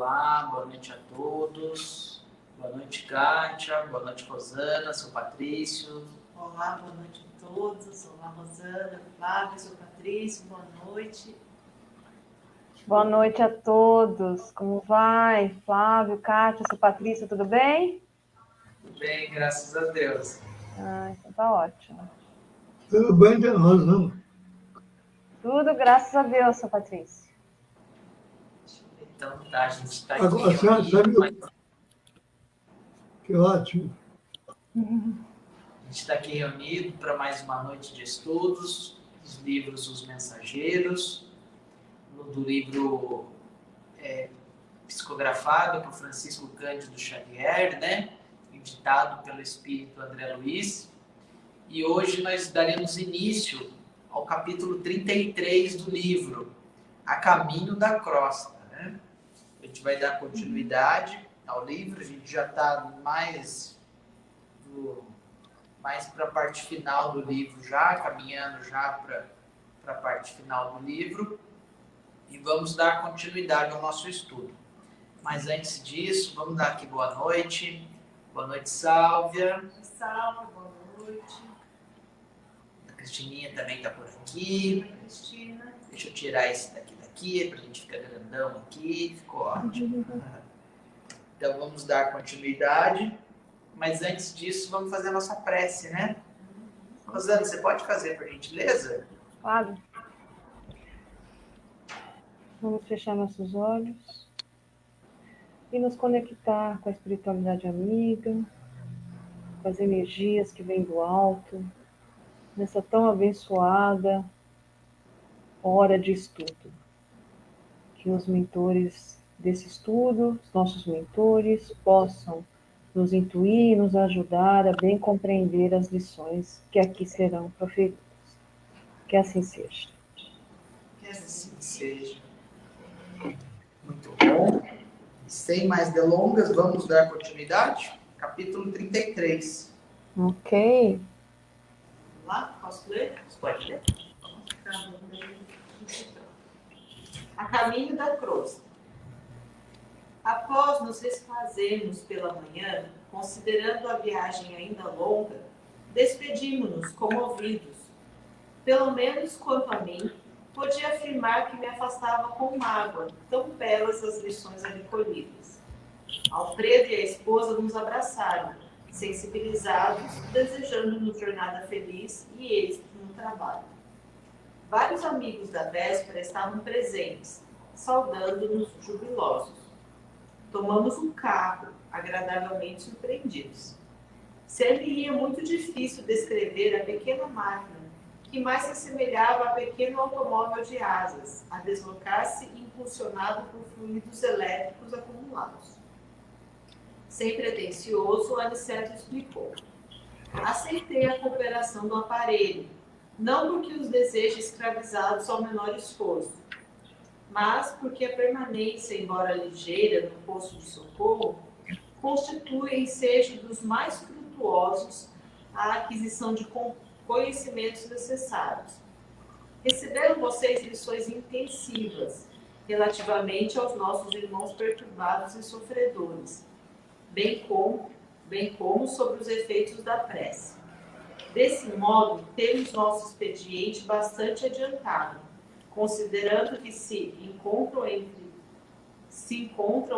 Olá, boa noite a todos. Boa noite, Kátia. Boa noite, Rosana. Sou Patrício. Olá, boa noite a todos. Olá, Rosana, Flávio, sou Patrício. Boa noite. Boa noite a todos. Como vai? Flávio, Kátia, sou Patrícia, tudo bem? Tudo bem, graças a Deus. Então tá ótimo. Tudo bem de nós, não? Tudo graças a Deus, sou Patrícia. Então tá, a gente está aqui Agora, a senhora sabe que ótimo. A gente está aqui reunido para mais uma noite de estudos, os livros Os Mensageiros, do livro psicografado por Francisco Cândido Xavier, né? Editado pelo Espírito André Luiz. E hoje nós daremos início ao capítulo 33 do livro, A Caminho da Crosta, né? A gente vai dar continuidade ao livro, a gente já está mais para a parte final do livro já, caminhando já para a parte final do livro, e vamos dar continuidade ao nosso estudo. Mas antes disso, vamos dar aqui boa noite. Boa noite, Sálvia. Salve, boa noite. A Cristininha também está por aqui. Oi, Cristina. Deixa eu tirar esse daqui, para a gente ficar grandão aqui. Ficou ótimo. Então, vamos dar continuidade. Mas antes disso, vamos fazer a nossa prece, né? Rosana, você pode fazer, por gentileza? Claro. Vamos fechar nossos olhos e nos conectar com a espiritualidade amiga, com as energias que vêm do alto, nessa tão abençoada hora de estudo. Que os mentores desse estudo, os nossos mentores, possam nos intuir e nos ajudar a bem compreender as lições que aqui serão proferidas. Que assim seja. Que assim seja. Muito bom. Sem mais delongas, vamos dar continuidade? Capítulo 33. Ok. Vamos lá? Posso ler? Pode ler. A caminho da crosta. Após nos desfazermos pela manhã, considerando a viagem ainda longa, despedimos-nos comovidos. Pelo menos quanto a mim, podia afirmar que me afastava com mágoa, tão belas as lições ali colhidas. Alfredo e a esposa nos abraçaram, sensibilizados, desejando-nos jornada feliz e êxito no trabalho. Vários amigos da véspera estavam presentes, saudando-nos jubilosos. Tomamos um carro, agradavelmente surpreendidos. Seria muito difícil descrever a pequena máquina, que mais se assemelhava a pequeno automóvel de asas, a deslocar-se impulsionado por fluidos elétricos acumulados. Sem pretensioso, Aniceto explicou. Aceitei a cooperação do aparelho, não porque os deseje escravizados ao menor esforço, mas porque a permanência, embora ligeira, no posto de socorro, constitui ensejo dos mais frutuosos à aquisição de conhecimentos necessários. Receberam vocês lições intensivas relativamente aos nossos irmãos perturbados e sofredores, bem como sobre os efeitos da prece. Desse modo, temos nosso expediente bastante adiantado, considerando que se encontram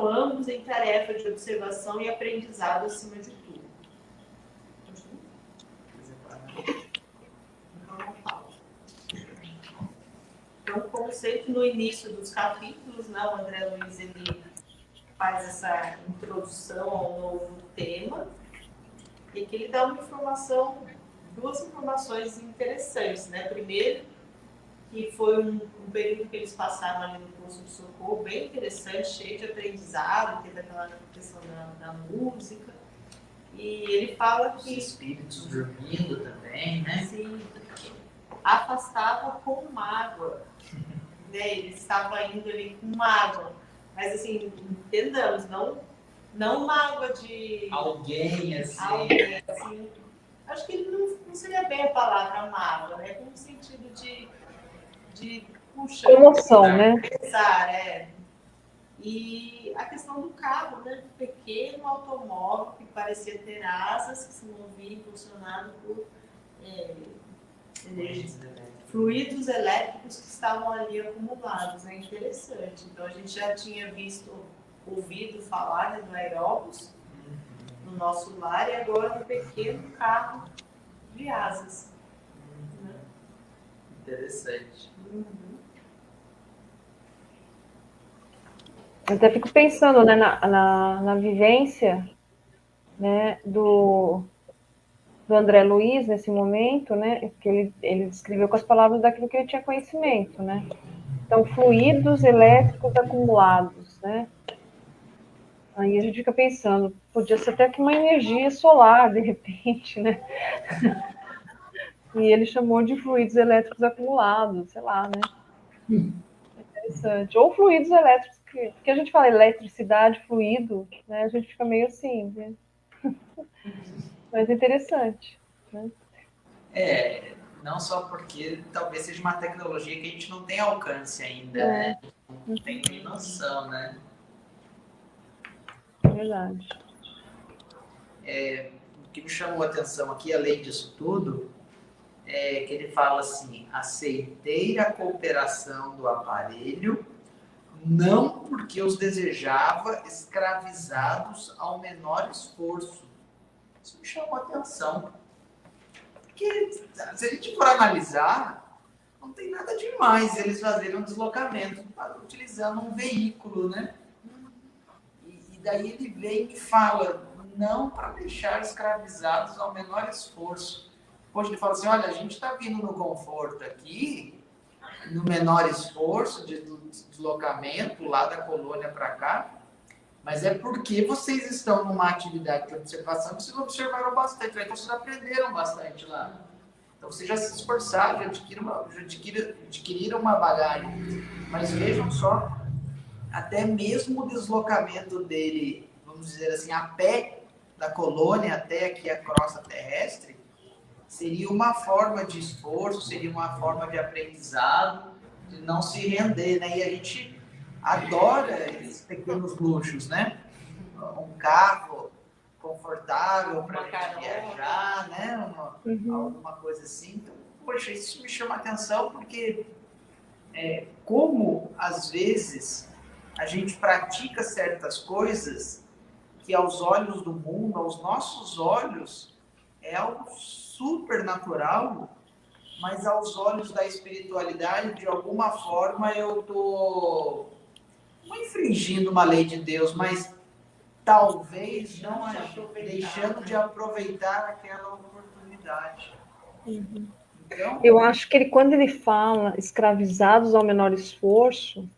ambos em tarefa de observação e aprendizado acima de tudo. Então, como sempre, no início dos capítulos, né, o André Luiz ele faz essa introdução ao novo tema e que ele dá duas informações interessantes, né? Primeiro, que foi um período que eles passaram ali no curso de socorro bem interessante, cheio de aprendizado, teve aquela questão da música. E ele fala que... Os espíritos dormindo também, né? Sim, afastava com mágoa. Né? Ele estava indo ali com mágoa. Mas, assim, entendamos, não mágoa de... Alguém, assim... Alguém, assim... Acho que não seria bem a palavra mágoa, né? Com o sentido de puxa... Emoção, né? Pensar, E a questão do carro, né? Do pequeno automóvel que parecia ter asas, que se movia impulsionado por fluidos elétricos que estavam ali acumulados. É interessante. Então, a gente já tinha ouvido falar, né, do aeróbus no nosso lar, e agora um pequeno carro de asas. Né? Interessante. Eu até fico pensando, né, na vivência, né, do André Luiz nesse momento, né, que ele descreveu com as palavras daquilo que ele tinha conhecimento, né? Então, fluidos elétricos acumulados, né? Aí a gente fica pensando, podia ser até que uma energia solar, de repente, né? E ele chamou de fluidos elétricos acumulados, sei lá, né? Interessante. Ou fluidos elétricos, porque a gente fala eletricidade, fluido, né? A gente fica meio assim, né? Mas é interessante, né? Não só porque talvez seja uma tecnologia que a gente não tem alcance ainda, né? Não tem nem noção, né? É verdade. O que me chamou a atenção aqui, além disso tudo, é que ele fala assim: aceitei a cooperação do aparelho, não porque os desejava escravizados ao menor esforço. Isso me chamou a atenção. Porque, se a gente for analisar, não tem nada demais eles fazerem um deslocamento utilizando um veículo, né? E daí ele vem e fala, não para deixar escravizados ao menor esforço. Poxa, ele fala assim, olha, a gente está vindo no conforto aqui, no menor esforço de deslocamento lá da colônia para cá, mas é porque vocês estão numa atividade de observação que vocês observaram bastante, então vocês aprenderam bastante lá. Então vocês já se esforçaram, já adquiriram uma bagagem. Mas vejam só, até mesmo o deslocamento dele, vamos dizer assim, a pé da colônia até aqui a crosta terrestre, seria uma forma de esforço, seria uma forma de aprendizado, de não se render, né? E a gente adora esses pequenos luxos, né? Um carro confortável para a gente viajar, né? Alguma coisa assim. Então, poxa, isso me chama a atenção porque como, às vezes, a gente pratica certas coisas que aos olhos do mundo, aos nossos olhos, é algo super natural, mas aos olhos da espiritualidade, de alguma forma, eu estou não infringindo uma lei de Deus, mas talvez não deixando de aproveitar aquela oportunidade. Então, Eu acho que quando ele fala escravizados ao menor esforço,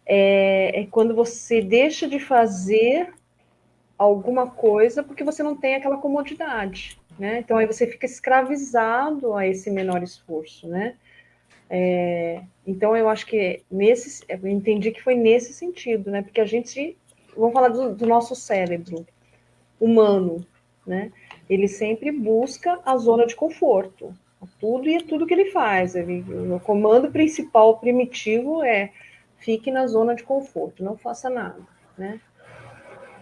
é quando você deixa de fazer alguma coisa porque você não tem aquela comodidade, né? Então aí você fica escravizado a esse menor esforço, né? Então eu acho que eu entendi que foi nesse sentido, né? Porque a gente, vamos falar do nosso cérebro humano, né? Ele sempre busca a zona de conforto, tudo que ele faz. O comando principal primitivo é fique na zona de conforto, não faça nada, né?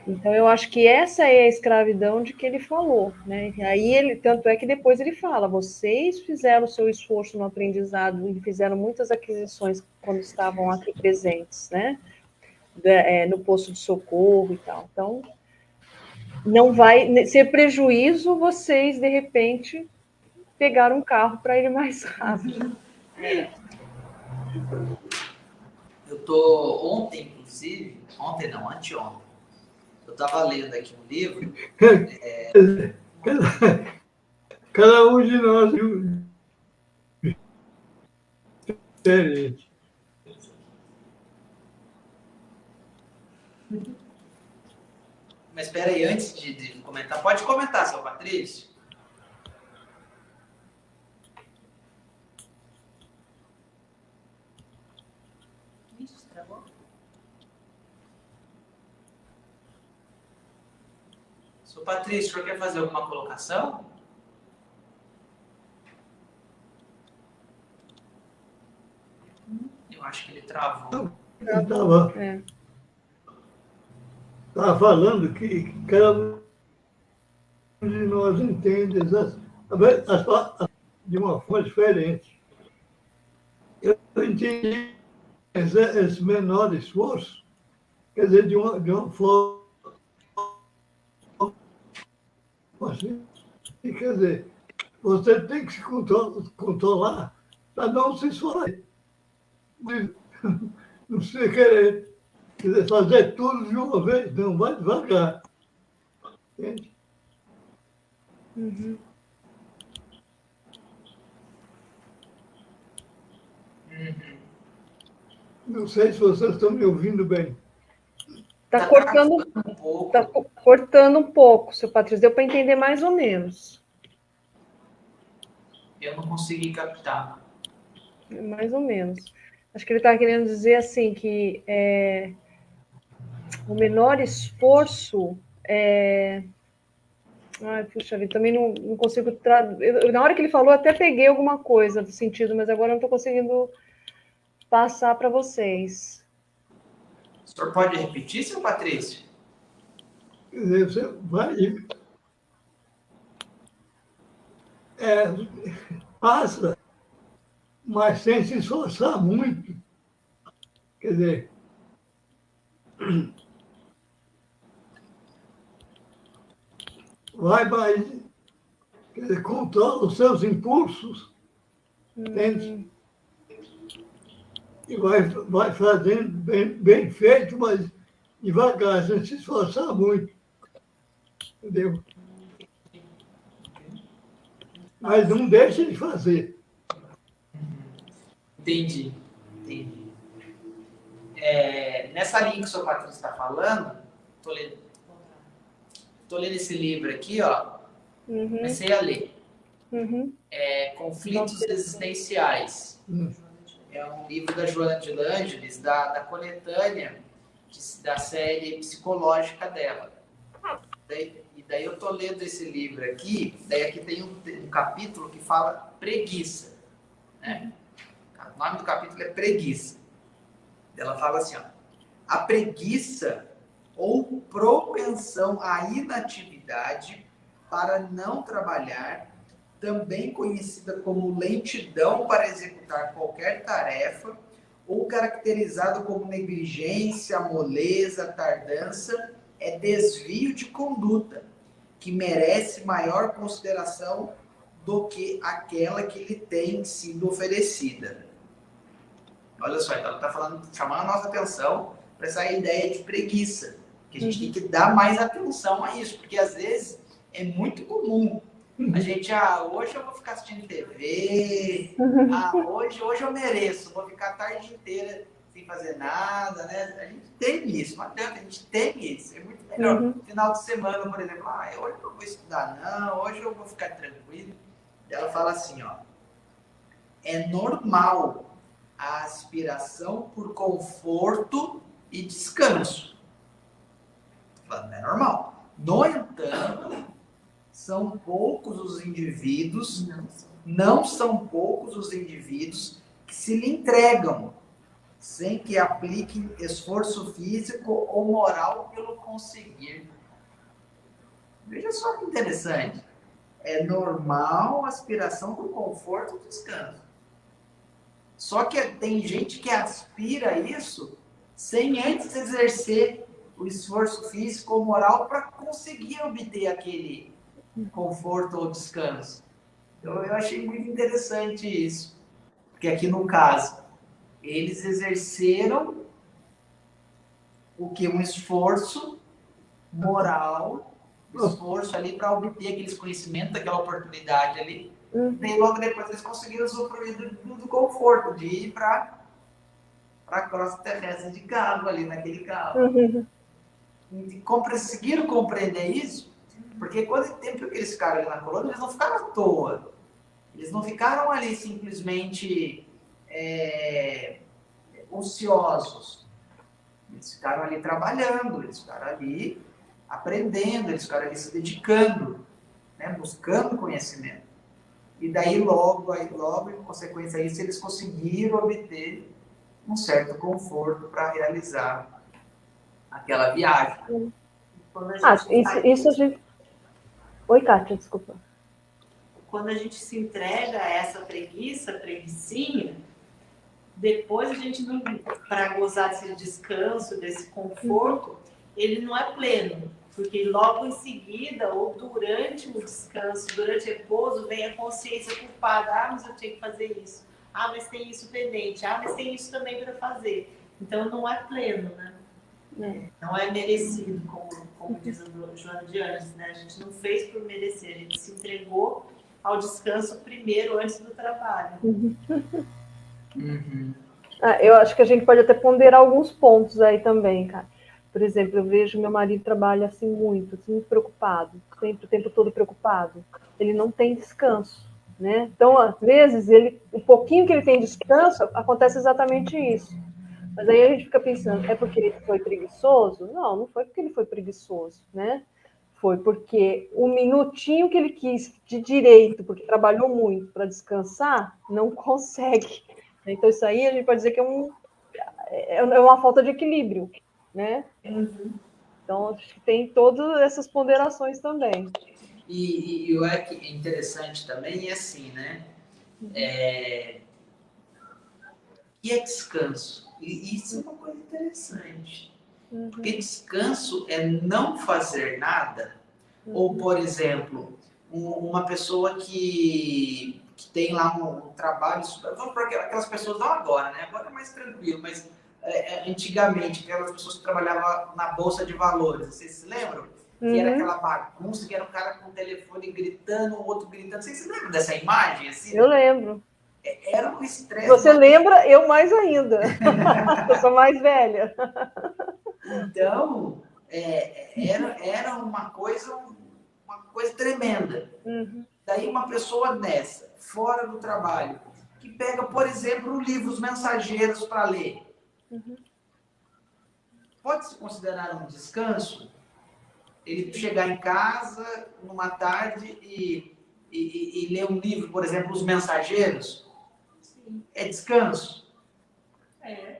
Então eu acho que essa é a escravidão de que ele falou, né? E aí tanto é que depois ele fala, vocês fizeram o seu esforço no aprendizado e fizeram muitas aquisições quando estavam aqui presentes, né? No posto de socorro e tal. Então não vai ser prejuízo vocês de repente pegar um carro para ir mais rápido. eu tô ontem, inclusive, ontem não, anteontem, eu estava lendo aqui um livro. Cada um de nós diferente. Mas espera aí, antes de comentar, pode comentar, seu Patrício? Isso, travou? Seu Patrício, o senhor quer fazer alguma colocação? Eu acho que ele travou. Tava. estava falando que cada um de nós entende de uma forma diferente. Eu entendi esse menor esforço, quer dizer, de uma forma assim, quer dizer, você tem que se controlar para não se esfolar. Não se querer fazer tudo de uma vez, não, vai devagar. Entende? Uhum. Não sei se vocês estão me ouvindo bem. Está cortando um pouco. Tá cortando um pouco, seu Patrício. Deu para entender mais ou menos. Eu não consegui captar. Mais ou menos. Acho que ele está querendo dizer assim que o menor esforço Ai, puxa vida, também não consigo traduzir. Na hora que ele falou, até peguei alguma coisa do sentido, mas agora não estou conseguindo passar para vocês. O senhor pode repetir, seu Patrício? Quer dizer, você vai passa, mas sem se esforçar muito. Quer dizer, vai, quer dizer, controla os seus impulsos, entende? E vai fazendo bem feito, mas devagar, sem se esforçar muito. Entendeu? Mas não deixa de fazer. Entendi. Nessa linha que o senhor Patrício está falando, estou lendo esse livro aqui, ó. Comecei a ler. Conflitos Existenciais. É um livro da Joana de L'Angelis, da coletânea da série psicológica dela. E daí eu estou lendo esse livro aqui, daí aqui tem um capítulo que fala preguiça. Né? O nome do capítulo é Preguiça. Ela fala assim, ó, a preguiça ou propensão à inatividade para não trabalhar, também conhecida como lentidão para executar qualquer tarefa, ou caracterizada como negligência, moleza, tardança, é desvio de conduta, que merece maior consideração do que aquela que lhe tem sido oferecida. Olha só, então ela está chamando a nossa atenção para essa ideia de preguiça, que a gente tem que dar mais atenção a isso, porque às vezes é muito comum a gente, hoje eu vou ficar assistindo TV, hoje eu mereço, vou ficar a tarde inteira sem fazer nada, né? A gente tem isso, não adianta, a gente tem isso. É muito melhor. Final de semana, por exemplo, hoje eu não vou estudar não, hoje eu vou ficar tranquilo. Ela fala assim, ó, é normal a aspiração por conforto e descanso. Falando, é normal. No entanto, são poucos os indivíduos, não são poucos os indivíduos que se lhe entregam sem que apliquem esforço físico ou moral pelo conseguir. Veja só que interessante. É normal a aspiração por conforto e descanso. Só que tem gente que aspira a isso sem antes exercer o esforço físico ou moral para conseguir obter aquele conforto ou descanso. Então, eu achei muito interessante isso. Porque aqui no caso, eles exerceram o que? Um esforço moral, esforço ali para obter aqueles conhecimentos, aquela oportunidade ali. E logo depois eles conseguiram usufruir do conforto de ir para a crosta terrestre de carro ali, naquele carro. E conseguiram compreender isso, porque quanto tempo que eles ficaram ali na colônia, eles não ficaram à toa. Eles não ficaram ali simplesmente ociosos. Eles ficaram ali trabalhando, eles ficaram ali aprendendo, eles ficaram ali se dedicando, né, buscando conhecimento. E daí, logo, em consequência a isso, eles conseguiram obter um certo conforto para realizar aquela viagem. Quando a Ah, gente isso a gente... Oi, Kátia, desculpa. quando a gente se entrega a essa preguicinha, depois a gente não, para gozar desse descanso, desse conforto, ele não é pleno, porque logo em seguida ou durante o descanso, durante o repouso, vem a consciência culpada. Ah, mas eu tinha que fazer isso. Ah, mas tem isso pendente. Ah, mas tem isso também para fazer. Então não é pleno, né? Não é merecido, como diz o Joana de Anjos, né? A gente não fez por merecer, a gente se entregou ao descanso primeiro, antes do trabalho. Eu acho que a gente pode até ponderar alguns pontos aí também, cara. Por exemplo, eu vejo meu marido trabalha assim muito preocupado, sempre o tempo todo preocupado. Ele não tem descanso, né? Então, às vezes, o pouquinho que ele tem descanso, acontece exatamente isso. Mas aí a gente fica pensando, é porque ele foi preguiçoso? Não, não foi porque ele foi preguiçoso, né? Foi porque o minutinho que ele quis de direito, porque trabalhou muito para descansar, não consegue. Então, isso aí a gente pode dizer que é uma falta de equilíbrio, né? Então, acho que tem todas essas ponderações também. E o que é interessante também é assim, né? E é descanso. E isso é uma coisa interessante. Porque descanso é não fazer nada. Ou, por exemplo, uma pessoa que tem lá um trabalho... Vamos para aquelas pessoas, não agora, né? Agora é mais tranquilo, mas antigamente, aquelas pessoas que trabalhavam na Bolsa de Valores, vocês se lembram? Que era aquela bagunça, que era um cara com o telefone gritando, o outro gritando. Vocês se lembram dessa imagem? Assim? Eu lembro. Era um estresse. Você lembra? Eu mais ainda. Eu sou mais velha. Então, era uma coisa tremenda. Daí uma pessoa dessa, fora do trabalho, que pega, por exemplo, livros mensageiros para ler. Pode-se considerar um descanso? Ele chegar em casa numa tarde e ler um livro, por exemplo, Os Mensageiros? Sim. É descanso?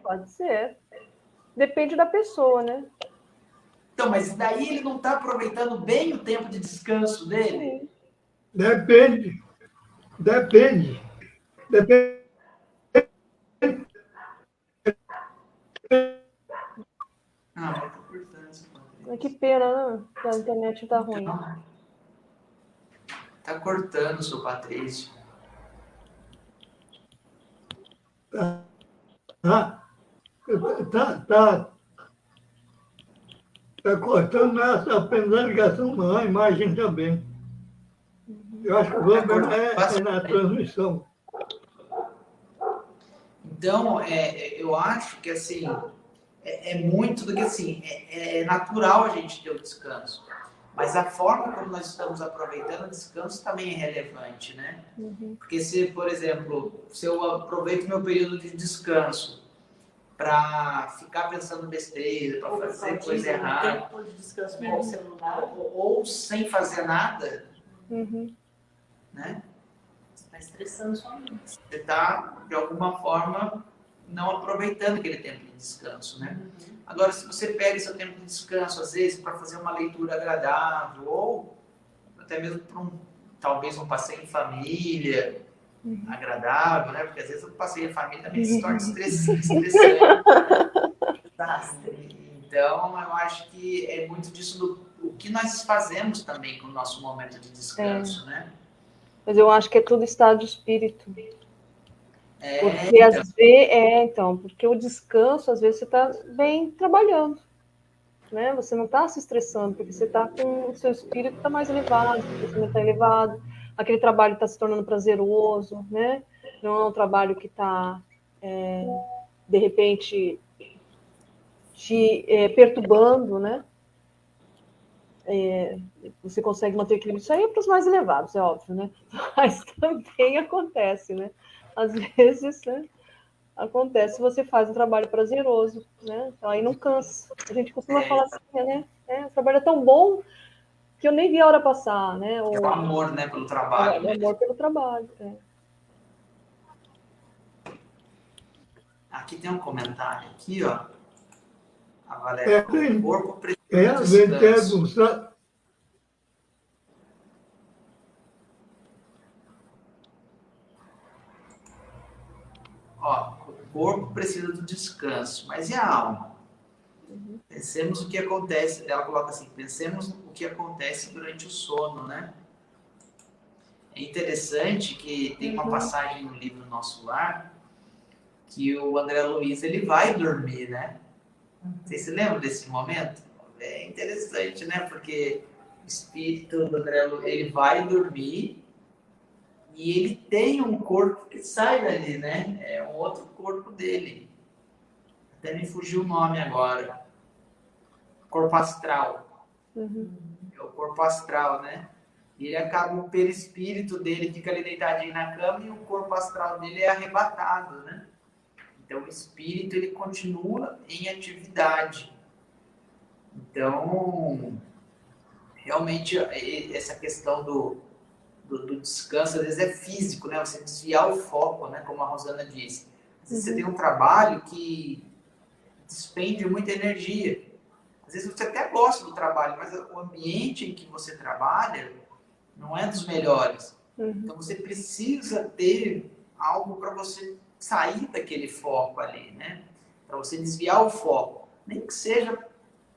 Pode ser. Depende da pessoa, né? Então, mas daí ele não está aproveitando bem o tempo de descanso dele? Sim. Depende. Ah, mas tá cortando esse Mas que pena, né? Que a internet tá ruim. Não. Tá cortando, seu Patrício. Tá cortando nessa apenas a ligação, não, a imagem também. Eu acho que o problema é na transmissão. Então, eu acho que assim é muito do que assim é natural a gente ter o descanso, mas a forma como nós estamos aproveitando o descanso também é relevante, né? Porque se, por exemplo, se eu aproveito meu período de descanso para ficar pensando besteira, para fazer coisa errada, Tempo de descanso com o celular, ou sem fazer nada, né? você está estressando sua mente. Você está, de alguma forma, não aproveitando aquele tempo de descanso, né? Agora, se você pega seu tempo de descanso, às vezes, para fazer uma leitura agradável, ou até mesmo para talvez um passeio em família agradável, né? Porque às vezes o passeio em família também se torna estressante. Então, eu acho que é muito disso do que nós fazemos também com o nosso momento de descanso, né? Mas eu acho que é tudo estado de espírito. Porque então. às vezes, porque o descanso, às vezes, você está bem trabalhando, né? Você não está se estressando, porque você está com o seu espírito está mais elevado, o pensamento está elevado, aquele trabalho está se tornando prazeroso, né? Não é um trabalho que está, de repente, te perturbando, né? Você consegue manter equilíbrio. Isso aí é para os mais elevados, é óbvio, né? Mas também acontece, né? Às vezes, né? Acontece, você faz um trabalho prazeroso, né? Então aí não cansa. A gente costuma falar assim, né? O trabalho é tão bom que eu nem vi a hora passar, né? É o amor, né, pelo trabalho. É o amor pelo trabalho. Aqui tem um comentário aqui, ó. A Valéria, o corpo precisa de vem descanso. perguntar. Ó, o corpo precisa do descanso, mas e a alma? Pensemos o que acontece, ela coloca assim, pensemos o que acontece durante o sono, né? É interessante que tem uma passagem no livro Nosso Lar que o André Luiz, ele vai dormir, né? Vocês se lembram desse momento? É interessante, né? Porque o espírito do André Luiz, ele vai dormir e ele tem um corpo que sai dali, né? É um outro corpo dele. Até me fugiu o nome agora. Corpo astral. É o corpo astral, né? E ele acaba, o perispírito dele fica ali deitadinho na cama e o corpo astral dele é arrebatado, né? Então o espírito ele continua em atividade. Então, realmente, essa questão do descanso, às vezes é físico, né? Você desviar o foco, né? Como a Rosana disse. Às vezes você tem um trabalho que despende muita energia. Às vezes você até gosta do trabalho, mas o ambiente em que você trabalha não é dos melhores. Então você precisa ter algo para você sair daquele foco ali, né? Para você desviar o foco. Nem que seja,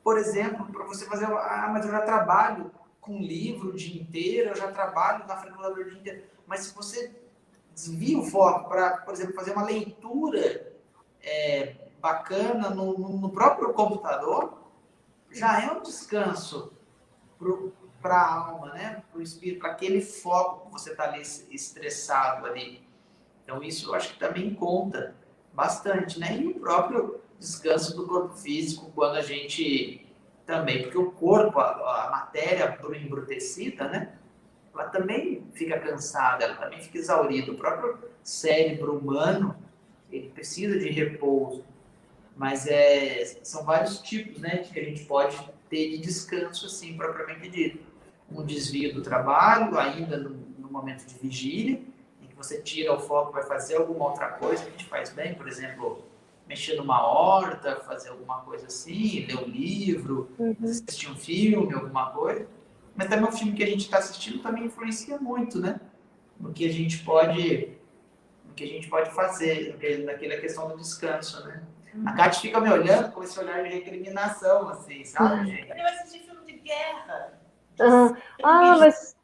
por exemplo, para você fazer, mas eu já trabalho com livro o dia inteiro, eu já trabalho na frente do computador o dia inteiro. Mas se você desvia o foco para, por exemplo, fazer uma leitura bacana no próprio computador, já é um descanso para a alma, né? Para o espírito, para aquele foco que você está ali estressado ali. Então isso eu acho que também conta bastante, né? E o próprio descanso do corpo físico, quando a gente também, porque o corpo, a matéria embrutecida, né? Ela também fica cansada, ela também fica exaurida. O próprio cérebro humano, ele precisa de repouso. Mas são vários tipos, né, que a gente pode ter de descanso, assim, propriamente dito. Um desvio do trabalho, ainda no momento de vigília, em que você tira o foco, vai fazer alguma outra coisa que a gente faz bem, por exemplo, mexer numa horta, fazer alguma coisa assim, ler um livro, assistir um filme, alguma coisa. Mas também o filme que a gente está assistindo também influencia muito, né, no que a gente pode fazer, naquela questão do descanso, né? A Kátia fica me olhando com esse olhar de recriminação, assim, sabe, gente? Eu vai assistir filme de guerra. Mas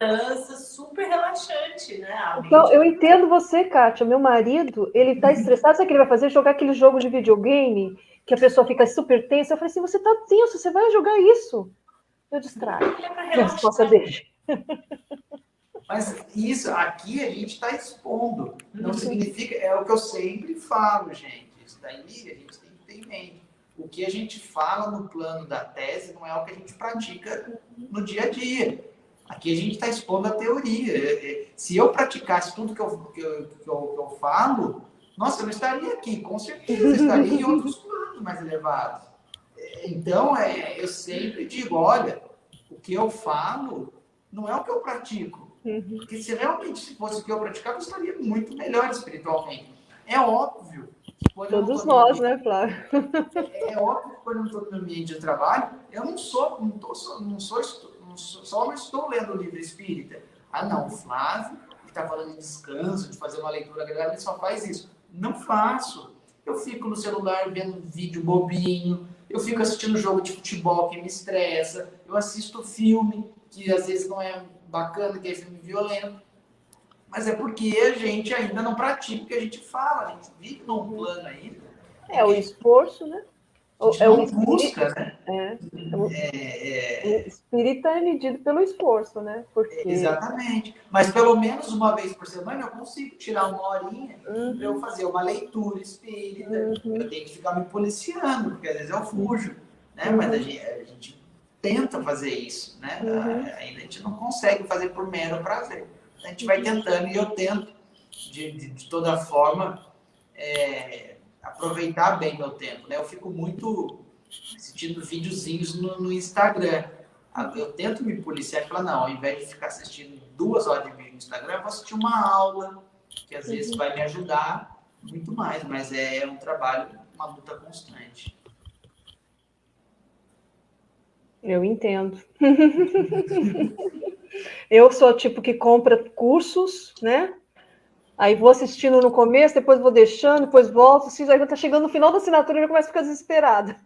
Super relaxante, né? então, eu entendo você, Kátia. Meu marido, ele tá estressado, sabe o que ele vai fazer? Jogar aquele jogo de videogame que a pessoa fica super tensa. Eu falei assim, você tá tenso, você vai jogar isso. Eu distraio. A resposta dele. Mas isso, aqui a gente está expondo. Não significa, é o que eu sempre falo, gente. Isso daí a gente tem que ter em mente. O que a gente fala no plano da tese não é o que a gente pratica no dia a dia. Aqui a gente está expondo a teoria. Se eu praticasse tudo que eu falo, nossa, eu não estaria aqui, com certeza. Eu estaria em outros planos mais elevados. Então, eu sempre digo, olha, o que eu falo não é o que eu pratico. Porque se realmente fosse o que eu praticava, eu estaria muito melhor espiritualmente. É óbvio que quando Todos nós, né, Flávio? É óbvio que quando eu estou no ambiente de trabalho, eu só não estou lendo o livro espírita. Ah, não, o Flávio, que está falando de descanso, de fazer uma leitura agradável, ele só faz isso. Não faço. Eu fico no celular vendo vídeo bobinho, eu fico assistindo jogo de futebol que me estressa, eu assisto filme que às vezes não é bacana, que é filme violento. Mas é porque a gente ainda não pratica o que a gente fala, a gente vive num plano ainda. É o esforço, né? A gente não busca, né? O espírito é medido pelo esforço, né? Porque... Exatamente. Mas pelo menos uma vez por semana eu consigo tirar uma horinha para eu fazer uma leitura espírita. Eu tenho que ficar me policiando, porque às vezes eu fujo, né? Mas a gente tenta fazer isso, né? Ainda a gente não consegue fazer por mero prazer. A gente vai tentando e eu tento, de toda forma, aproveitar bem meu tempo, né? Eu fico muito assistindo videozinhos no Instagram. Eu tento me policiar e falar, não, ao invés de ficar assistindo 2 horas de vídeo no Instagram, eu vou assistir uma aula, que às vezes vai me ajudar muito mais, mas é um trabalho, uma luta constante. Eu entendo. Eu sou o tipo que compra cursos, né? Aí vou assistindo no começo, depois vou deixando, depois volto. Assim, aí tá chegando no final da assinatura, eu já começo a ficar desesperada.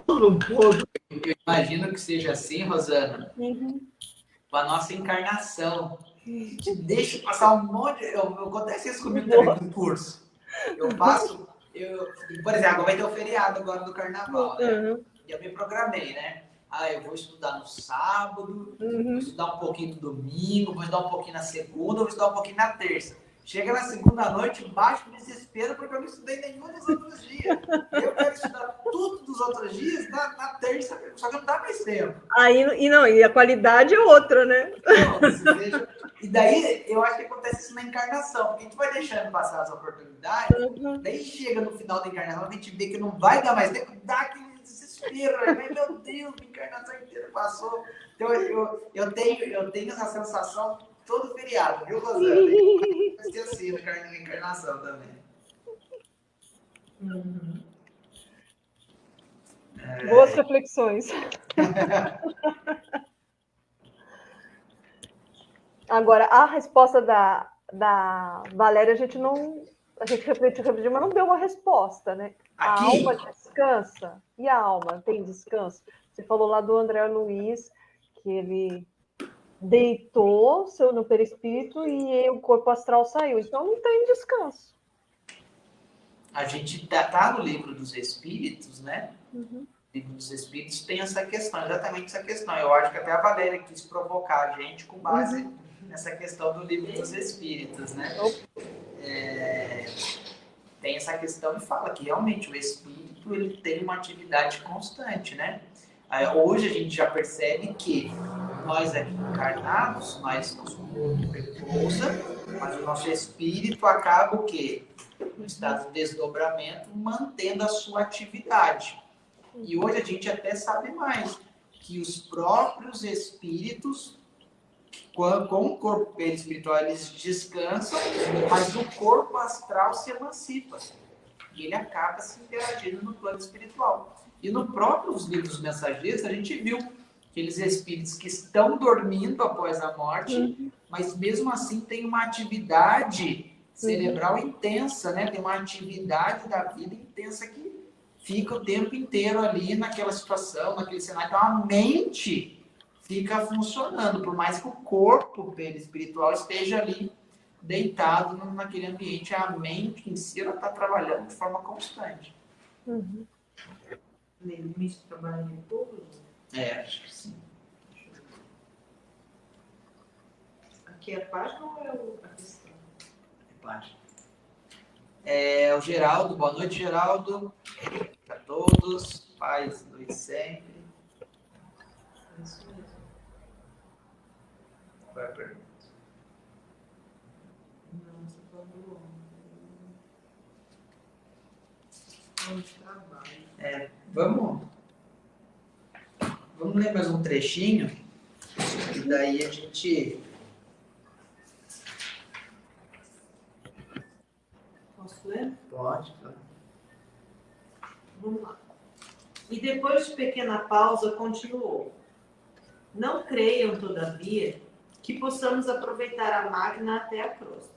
Não pode. Eu imagino que seja assim, Rosana, Uhum. com a nossa encarnação. Te deixa passar um monte. Acontece isso comigo também com curso. Eu faço. Por exemplo, agora vai ter o feriado agora do carnaval, né? Uhum. E eu me programei, né? Ah, eu vou estudar no sábado, vou estudar um pouquinho no domingo, vou estudar um pouquinho na segunda, vou estudar um pouquinho na terça. Chega na segunda noite, baixo o desespero porque eu não estudei nenhum dos outros dias. Eu quero estudar tudo dos outros dias na terça, só que não dá mais tempo. E a qualidade é outra, né? Não, veja, e daí eu acho que acontece isso na encarnação, porque a gente vai deixando passar as oportunidades, daí chega no final da encarnação, a gente vê que não vai dar mais tempo, dá aquele desespero, né? Meu Deus, a encarnação inteira passou. Então eu tenho essa sensação todo feriado, viu, Rosana? Vai ser assim na encarnação também. Boas reflexões. Agora, a resposta da Valéria, a gente refletiu, mas não deu uma resposta, né? A alma descansa? E a alma tem descanso? Você falou lá do André Luiz, que ele deitou no perispírito e o corpo astral saiu. Então, não tem descanso. A gente tá no livro dos Espíritos, né? Uhum. O livro dos Espíritos tem essa questão, exatamente essa questão. Eu acho que até a Valéria quis provocar a gente com base nessa questão do livro dos Espíritos, né? Tem essa questão e fala que realmente o espírito ele tem uma atividade constante, né? Hoje a gente já percebe que nós aqui encarnados, nós nosso corpo repousa, mas o nosso espírito acaba o quê? No estado de desdobramento, mantendo a sua atividade. E hoje a gente até sabe mais que os próprios espíritos, com o corpo espiritual, eles descansam, mas o corpo astral se emancipa. E ele acaba se interagindo no plano espiritual. E no próprio livros mensageiros, a gente viu aqueles espíritos que estão dormindo após a morte, mas mesmo assim tem uma atividade cerebral intensa, né? Tem uma atividade da vida intensa que fica o tempo inteiro ali naquela situação, naquele cenário. Então a mente fica funcionando, por mais que o corpo espiritual esteja ali deitado naquele ambiente, a mente em si está trabalhando de forma constante. No limite do trabalho de pouco? Acho que sim. Aqui é a página ou é a questão? É página. O Geraldo, boa noite, Geraldo. A todos, paz, noite sempre. Isso mesmo. Qual é a pergunta? Não, você falou onde trabalho. Vamos ler mais um trechinho, e daí a gente... Posso ler? Pode. Vamos lá. E depois de pequena pausa, continuou. Não creiam, todavia, que possamos aproveitar a máquina até a crosta.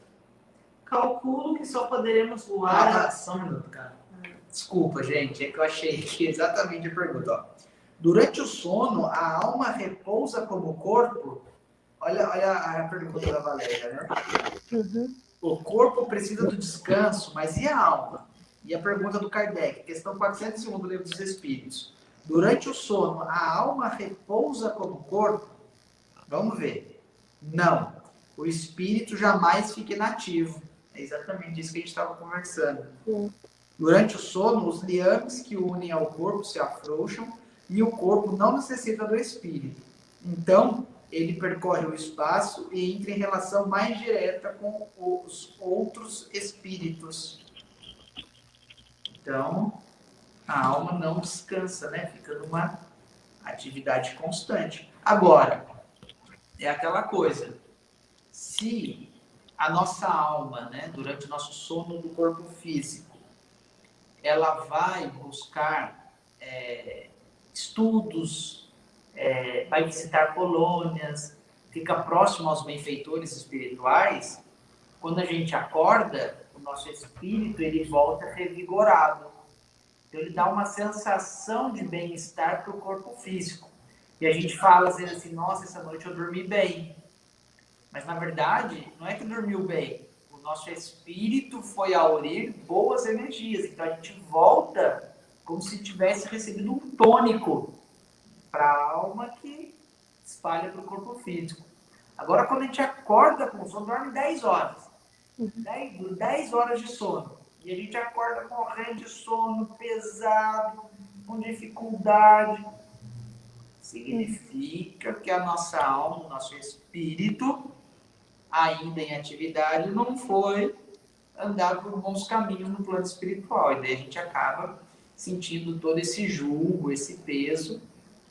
Calculo que só poderemos voar... Só um minuto, cara. Desculpa, gente, é que eu achei que exatamente a pergunta. Ó. Durante o sono, a alma repousa como o corpo? Olha a pergunta da Valéria, né? O corpo precisa do descanso, mas e a alma? E a pergunta do Kardec, questão 401 do Livro dos Espíritos. Durante o sono, a alma repousa como o corpo? Vamos ver. Não. O espírito jamais fica inativo. É exatamente isso que a gente estava conversando. Durante o sono, os liames que unem ao corpo se afrouxam e o corpo não necessita do espírito. Então, ele percorre o espaço e entra em relação mais direta com os outros espíritos. Então, a alma não descansa, né? Fica numa atividade constante. Agora, é aquela coisa. Se a nossa alma, né, durante o nosso sono do corpo físico, ela vai buscar estudos, vai visitar colônias, fica próximo aos benfeitores espirituais, quando a gente acorda, o nosso espírito ele volta revigorado. Então, ele dá uma sensação de bem-estar para o corpo físico. E a gente fala às vezes assim, nossa, essa noite eu dormi bem. Mas, na verdade, não é que dormiu bem. O nosso espírito foi aurir boas energias. Então, a gente volta como se tivesse recebido um tônico para a alma que espalha para o corpo físico. Agora, quando a gente acorda com sono, dorme 10 horas. 10 horas de sono. E a gente acorda morrendo de sono, pesado, com dificuldade. Significa que a nossa alma, o nosso espírito, ainda em atividade, não foi andar por bons caminhos no plano espiritual. E daí a gente acaba sentindo todo esse jugo, esse peso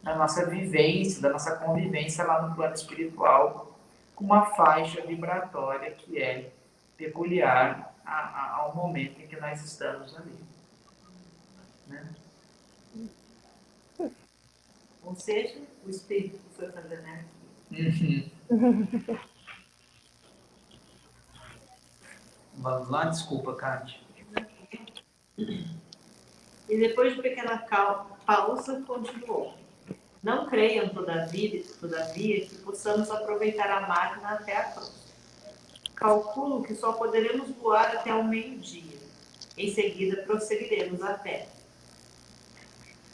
na nossa vivência, da nossa convivência lá no plano espiritual, com uma faixa vibratória que é peculiar ao momento em que nós estamos ali. Né? Ou seja, o espírito foi fazer anarquia. Vamos lá, desculpa, Kátia. E depois de pequena pausa, continuou. Não creiam, todavia, que possamos aproveitar a máquina até a cruz. Calculo que só poderemos voar até o meio-dia. Em seguida, prosseguiremos a pé.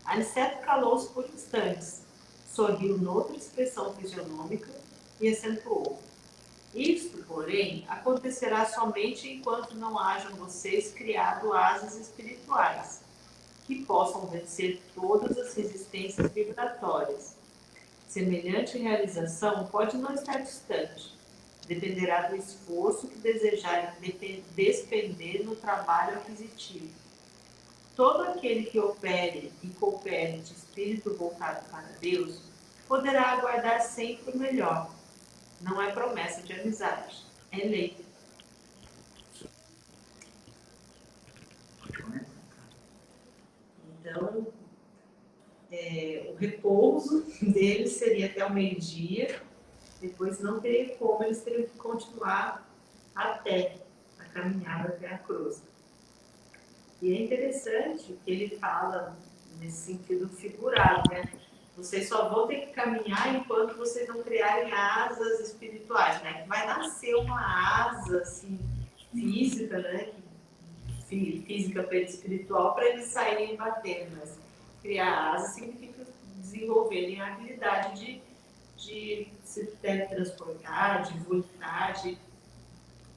Aniceto calou-se por instantes, sorriu noutra expressão fisionômica e acentuou. Isto, porém, acontecerá somente enquanto não hajam vocês criado asas espirituais, que possam vencer todas as resistências vibratórias. Semelhante realização pode não estar distante. Dependerá do esforço que desejarem despender no trabalho aquisitivo. Todo aquele que opere e coopere de espírito voltado para Deus poderá aguardar sempre o melhor. Não é promessa de amizade, é lei. Então, o repouso deles seria até o meio-dia, depois não teria como, eles teriam que continuar até a caminhada até a cruz. E é interessante que ele fala nesse sentido figurado, né? Vocês só vão ter que caminhar enquanto vocês não criarem asas espirituais, né? Vai nascer uma asa, assim, física, né? Física para espiritual, para eles saírem batendo, mas criar asa significa desenvolverem a habilidade de se teletransportar, de voltar, de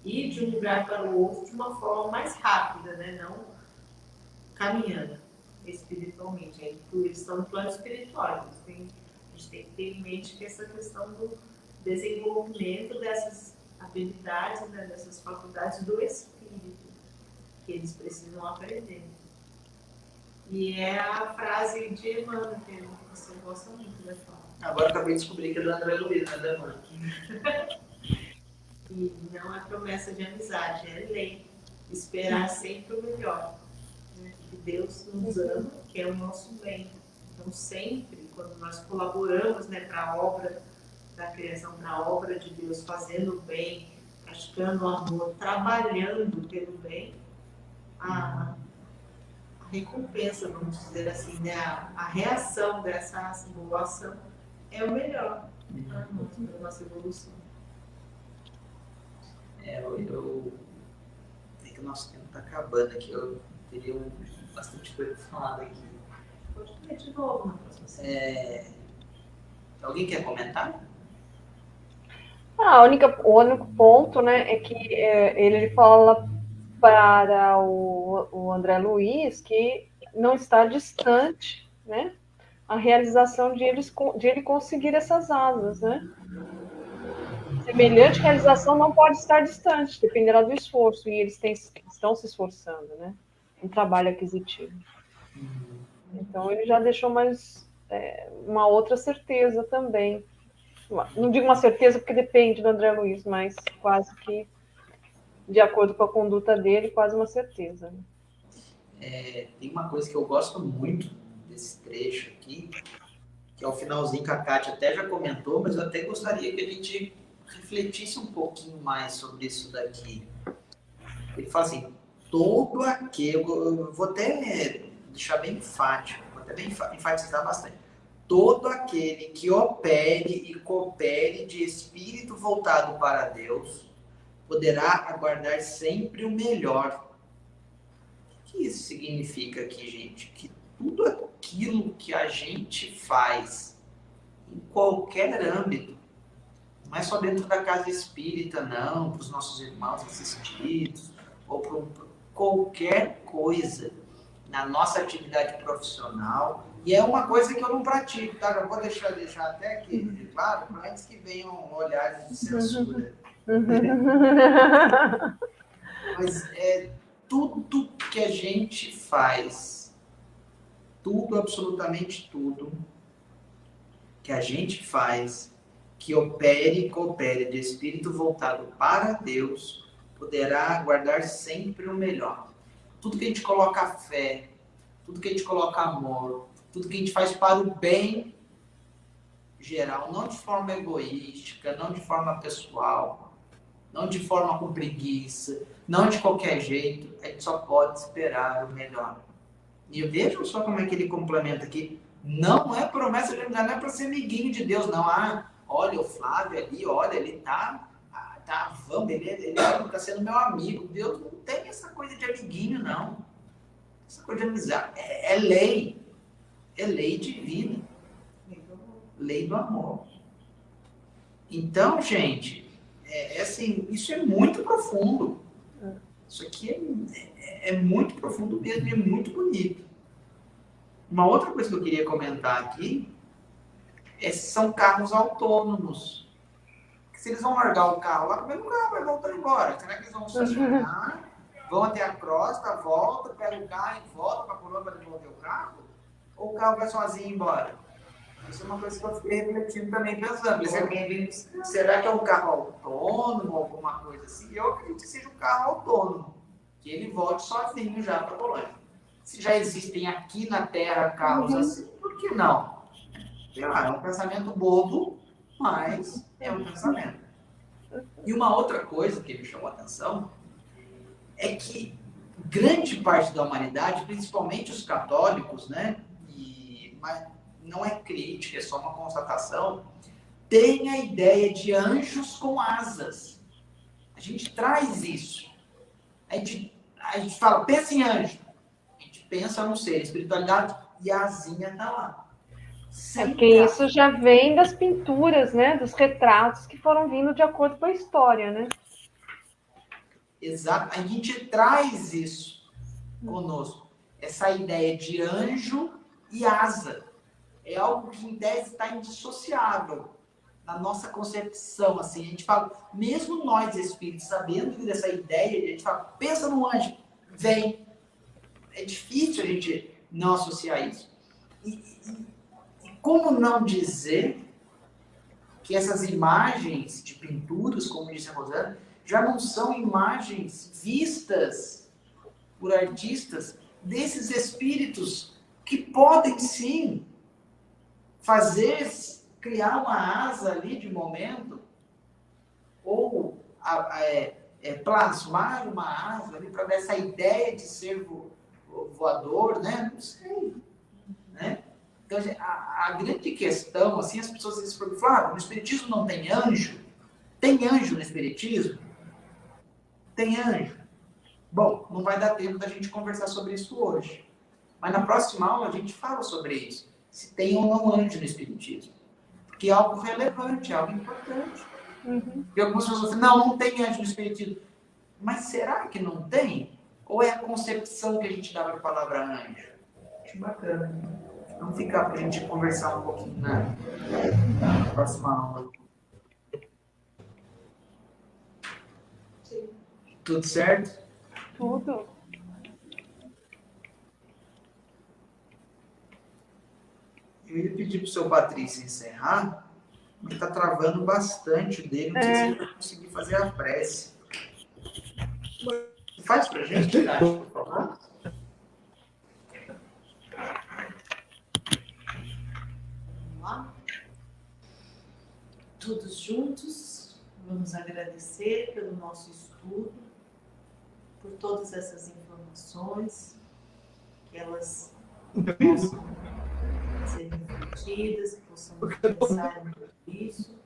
ir de um lugar para o outro de uma forma mais rápida, né? Não caminhando espiritualmente. Eles estão no plano espiritual. A gente tem que ter em mente que essa questão do desenvolvimento dessas habilidades, né? Dessas faculdades do espírito, que eles precisam aprender. E é a frase de Emmanuel, que você gosta muito de falar. Agora acabei de descobrir que é do André Luiz, né, da Emmanuel? E não é promessa de amizade, é lei. Esperar sempre o melhor. Né? Que Deus nos ama, que é o nosso bem. Então, sempre, quando nós colaboramos, né, para a obra da criação, para a obra de Deus, fazendo o bem, praticando o amor, trabalhando pelo bem, a recompensa, vamos dizer assim, né? A reação dessa boa ação é o melhor para a nossa evolução. É que o nosso tempo está acabando aqui, eu teria bastante coisa para falar daqui. Pode ver de novo na próxima semana. Alguém quer comentar? O único ponto, né, é que ele fala para o André Luiz que não está distante, né, a realização de ele conseguir essas asas, né? Semelhante realização não pode estar distante, dependerá do esforço, e eles estão se esforçando, né? Um trabalho aquisitivo. Então, ele já deixou mais uma outra certeza também. Não digo uma certeza porque depende do André Luiz, mas quase que, de acordo com a conduta dele, quase uma certeza. Né? tem uma coisa que eu gosto muito desse trecho aqui, que é o finalzinho que a Kátia até já comentou, mas eu até gostaria que a gente refletisse um pouquinho mais sobre isso daqui. Ele fala assim, todo aquele, eu vou até deixar bem enfático, vou até bem enfatizar bastante, todo aquele que opere e coopere de espírito voltado para Deus, poderá aguardar sempre o melhor. O que isso significa aqui, gente? Que tudo aquilo que a gente faz, em qualquer âmbito, não é só dentro da casa espírita, não, para os nossos irmãos assistidos, ou para qualquer coisa, na nossa atividade profissional, e é uma coisa que eu não pratico, tá? Eu vou deixar até aqui, claro, antes que venham olhares de censura. Mas tudo que a gente faz, tudo, absolutamente tudo que a gente faz, que opere e coopere de espírito voltado para Deus, poderá guardar sempre o melhor. Tudo que a gente coloca fé, tudo que a gente coloca amor, tudo que a gente faz para o bem geral, não de forma egoística, não de forma pessoal, não de forma com preguiça, não de qualquer jeito, a gente só pode esperar o melhor. E vejam só como é que ele complementa aqui. Não é promessa de amizade, não é para ser amiguinho de Deus, não. Olha o Flávio ali, olha, ele vamos, ele está sendo meu amigo. Deus não tem essa coisa de amiguinho, não. Essa coisa de amizade. É lei. É lei divina. Lei do amor. Então, gente, assim, isso é muito profundo. Isso aqui é muito profundo mesmo e é muito bonito. Uma outra coisa que eu queria comentar aqui são carros autônomos. Se eles vão largar o carro lá, como é que o carro vai voltar embora? Será que eles vão estacionar, vão até a crosta, volta, pega o carro e volta para a coroa para devolver o carro? Ou o carro vai sozinho embora? Isso é uma coisa que eu fiquei refletindo também, pensando. Será que é um carro autônomo, alguma coisa assim? Eu acredito que seja um carro autônomo, que ele volte sozinho já para a colônia. Se já existem aqui na Terra carros assim, por que não? É um pensamento bobo, mas é um pensamento. E uma outra coisa que me chamou a atenção é que grande parte da humanidade, principalmente os católicos, né? Mas não é crítica, é só uma constatação, tem a ideia de anjos com asas. A gente traz isso. A gente fala, pensa em anjo. A gente pensa no ser, espiritualidade, e a asinha está lá. Porque isso já vem das pinturas, né? Dos retratos que foram vindo de acordo com a história, né? Exato. A gente traz isso conosco. Essa ideia de anjo e asa. É algo que, em tese, está indissociável na nossa concepção. Assim, a gente fala, mesmo nós, espíritos, sabendo dessa ideia, a gente fala, pensa no anjo, vem. É difícil a gente não associar isso. E como não dizer que essas imagens de pinturas, como disse a Rosana, já não são imagens vistas por artistas desses espíritos que podem, sim, criar uma asa ali de momento, ou plasmar uma asa ali para dar essa ideia de ser voador, né? Não sei, né? Então, a grande questão, assim, as pessoas dizem, Flávio, no Espiritismo não tem anjo? Tem anjo no Espiritismo? Tem anjo. Bom, não vai dar tempo da gente conversar sobre isso hoje. Mas na próxima aula a gente fala sobre isso. Se tem ou não anjo no Espiritismo. Porque é algo relevante, é algo importante. E algumas pessoas dizem, não tem anjo no Espiritismo. Mas será que não tem? Ou é a concepção que a gente dá para a palavra anjo? Acho bacana. Vamos ficar para a gente conversar um pouquinho na próxima aula. Sim. Tudo certo? Tudo. Eu ia pedir para o seu Patrício encerrar, mas está travando bastante o dele. Não sei se ele vai conseguir fazer a prece. Faz para a gente, por favor. todos juntos, vamos agradecer pelo nosso estudo, por todas essas informações, que elas possam ser refletidas, que possamos pensar em tudo isso.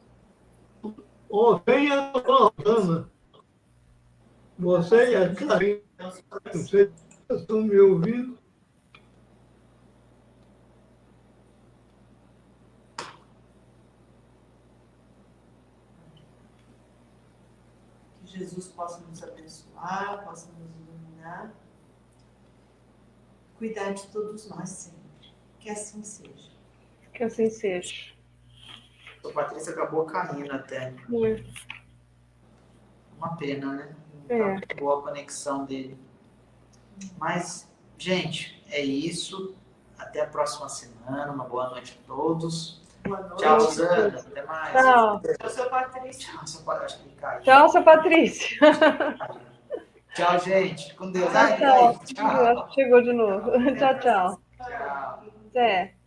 Venha, Rosana. Você e a Karine, vocês estão me ouvindo? Que Jesus possa nos abençoar, possa nos iluminar, cuidar de todos nós sempre. Que assim seja. Que assim seja. A Patrícia acabou caindo até. Uma pena, né? Não tá muito boa a conexão dele. Mas, gente, é isso. Até a próxima semana. Uma boa noite a todos. Boa noite. Tchau, Suzana. Até mais. Tchau. Tchau, seu Patrícia. Tchau, seu Patrícia. Acho que ele caiu. Tchau, seu Patrícia. Tchau, gente. Com Deus. Tchau, Ai, tchau. ai, tchau. Chegou de novo. Tchau, tchau. Tchau. Até.